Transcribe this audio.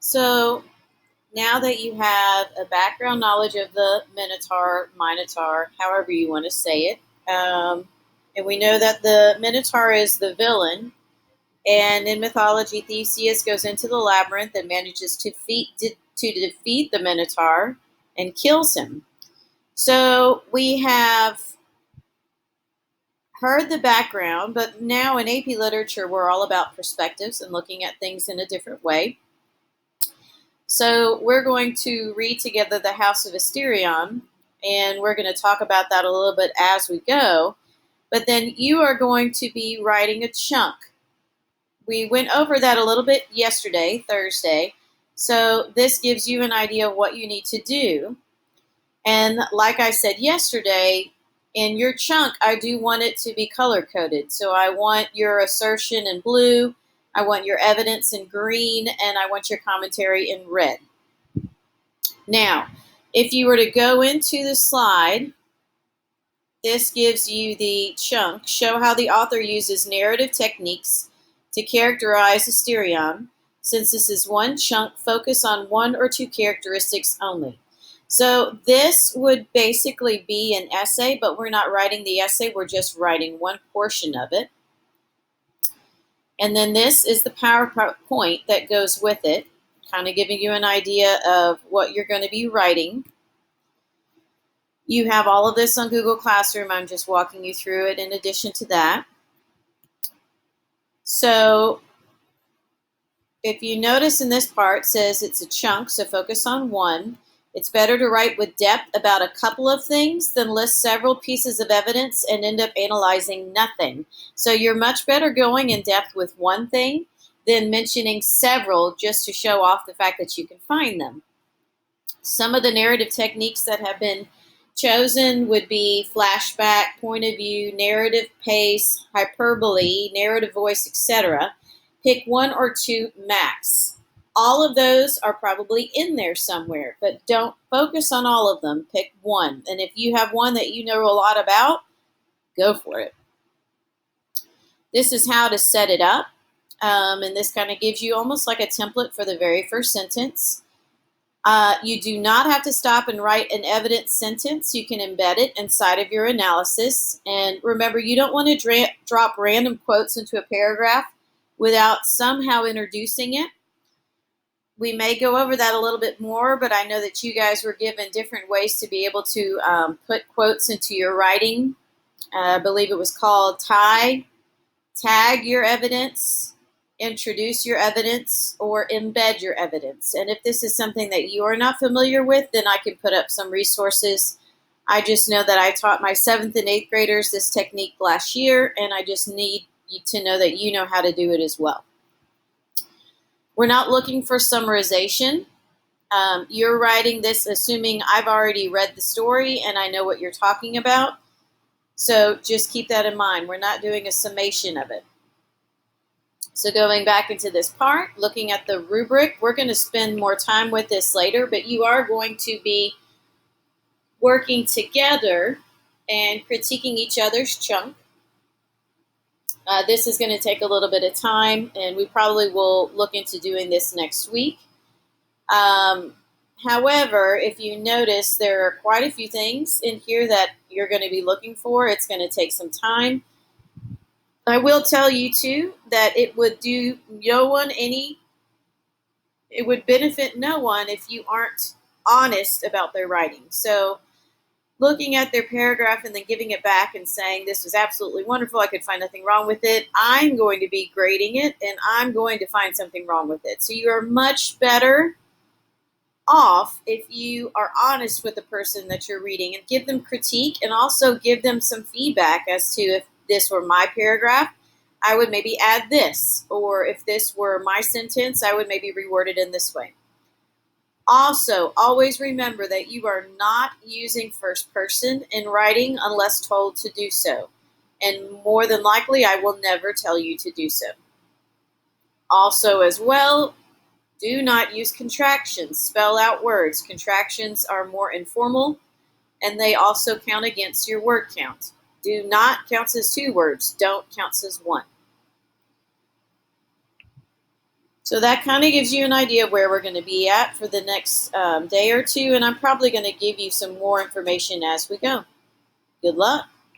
So now that you have a background knowledge of the Minotaur, however you want to say it, and we know that the Minotaur is the villain, and in mythology, Theseus goes into the labyrinth and manages to defeat the Minotaur and kills him. So we have heard the background, but now in AP literature, we're all about perspectives and looking at things in a different way. So we're going to read together the House of Asterion, and we're going to talk about that a little bit as we go. But then you are going to be writing a chunk. We went over that a little bit yesterday, Thursday. So this gives you an idea of what you need to do. And like I said yesterday, in your chunk, I do want it to be color-coded. So I want your assertion in blue, I want your evidence in green, and I want your commentary in red. Now, if you were to go into the slide, this gives you the chunk. Show how the author uses narrative techniques to characterize Asterion. Since this is one chunk, focus on one or two characteristics only. So this would basically be an essay, but we're not writing the essay. We're just writing one portion of it. And then this is the PowerPoint that goes with it, kind of giving you an idea of what you're going to be writing. You have all of this on Google Classroom. I'm just walking you through it in addition to that. So if you notice in this part, it says it's a chunk, so focus on one. It's better to write with depth about a couple of things than list several pieces of evidence and end up analyzing nothing. So you're much better going in depth with one thing than mentioning several just to show off the fact that you can find them. Some of the narrative techniques that have been chosen would be flashback, point of view, narrative pace, hyperbole, narrative voice, etc. Pick one or two max. All of those are probably in there somewhere, but don't focus on all of them. Pick one. And if you have one that you know a lot about, go for it. This is how to set it up. And this kind of gives you almost like a template for the very first sentence. You do not have to stop and write an evidence sentence. You can embed it inside of your analysis. And remember, you don't want to drop random quotes into a paragraph without somehow introducing it. We may go over that a little bit more, but I know that you guys were given different ways to be able to put quotes into your writing. I believe it was called tag your evidence, introduce your evidence, or embed your evidence. And if this is something that you are not familiar with, then I can put up some resources. I just know that I taught my 7th and 8th graders this technique last year, and I just need you to know that you know how to do it as well. We're not looking for summarization. You're writing this assuming I've already read the story and I know what you're talking about. So just keep that in mind. We're not doing a summation of it. So going back into this part, looking at the rubric, we're going to spend more time with this later, but you are going to be working together and critiquing each other's chunk. This is going to take a little bit of time, and we probably will look into doing this next week. However, if you notice, there are quite a few things in here that you're going to be looking for. It's going to take some time. I will tell you, too, that it would do no one it would benefit no one if you aren't honest about their writing. So looking at their paragraph and then giving it back and saying, this was absolutely wonderful, I could find nothing wrong with it, I'm going to be grading it, and I'm going to find something wrong with it. So you are much better off if you are honest with the person that you're reading and give them critique and also give them some feedback as to if this were my paragraph, I would maybe add this, or if this were my sentence, I would maybe reword it in this way. Also, always remember that you are not using first person in writing unless told to do so. And more than likely, I will never tell you to do so. Also, as well, do not use contractions. Spell out words. Contractions are more informal, and they also count against your word count. Do not count as 2 words. Don't count as 1. So that kind of gives you an idea of where we're going to be at for the next day or two, and I'm probably going to give you some more information as we go. Good luck.